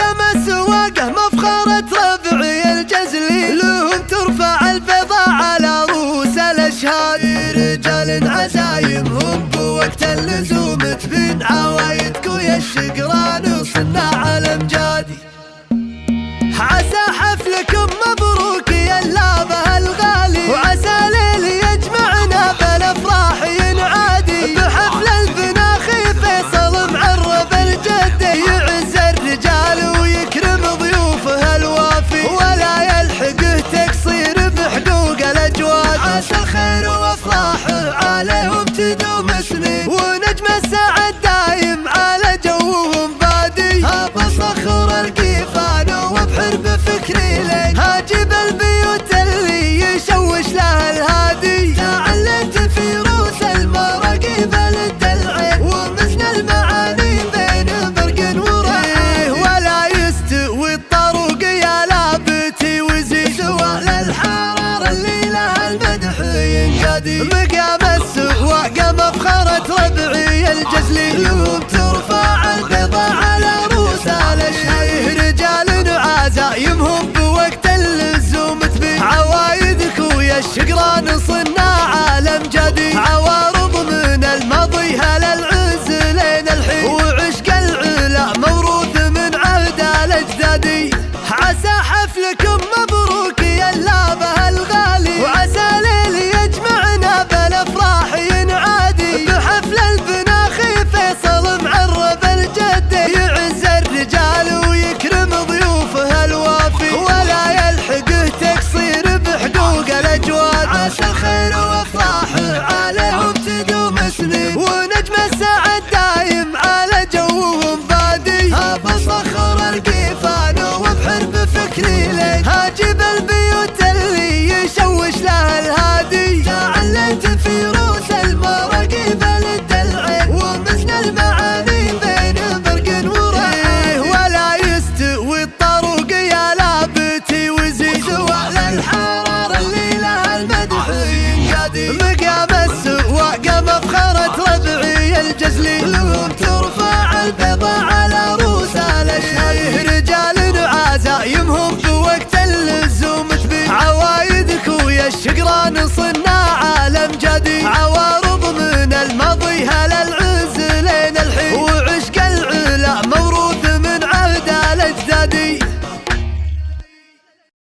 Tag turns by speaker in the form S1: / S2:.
S1: مقام السواقه مفخرة ربعي الجزلي، لهم ترفع البيضاء على رؤوس الاشهاد. رجال عزايمهم بوقت اللزوم تبين عوايدكو يا الشقران وصناع الامجادي. عسى حفلكم مبروك يا اللابه الغالي، وعسى ليل يجمعنا بالافراح ينعادي. بحفل البناخي فيصل معرب الجده، يعز الرجال ويكرم ضيوفه الوافي، ولا يلحقه تقصير بحقوق الاجواد. عسى الخير وافراحه عليهم تدوم سنين، ونجم السعد دايم على جوهم بادي. هاب صخر القيفان وبحر بفكري لين، هاجب البيوت اللي يشوش لها الهادي. تعلمت في روس المراقيب الدلعين، ومزن المعاني بين برق وريه، ولا يستوي الطروق يا لابتي وزي، سوى للحرار اللي لها المدح ينجدي. مقام السواقه مفخرة ربعي الجزلي، لهم ترفع البيضاء على رؤوس الاشهاد. رجال عزايمهم بوقت اللزوم تبين عوايدكو يا الشقران صناع الامجادي. عوارض من الماضي هلا العز لين الحين، وعشق العلا موروث من عهد الاجدادي. عسى حفلكم مبروك يا اللابه الغالي، وعسى ليل يجمعنا بالافراح ينعادي. بحفل البناخي فيصل معرب الجده، يعز الرجال ويكرم ضيوفه الوافي، ولا يلحقه تقصير بحقوق الاجواد. عسى الخير وافراحه عليهم تدوم سنين، ونجم السعد دايم على جوهم بادي. هاب صخر القيفان وبحر بفكري لين، هاجب البيوت اللي يشوش لها الهادي. تعلمت في روس المراقيب الدلعين، ومزن المعاني بين برق وريه، ولا يستوي الطروق يا لابتي وزي، سوى للحرار اللي لها المدح ينجدي. مقام السواقه مفخرة ربعي الجزلي، لهم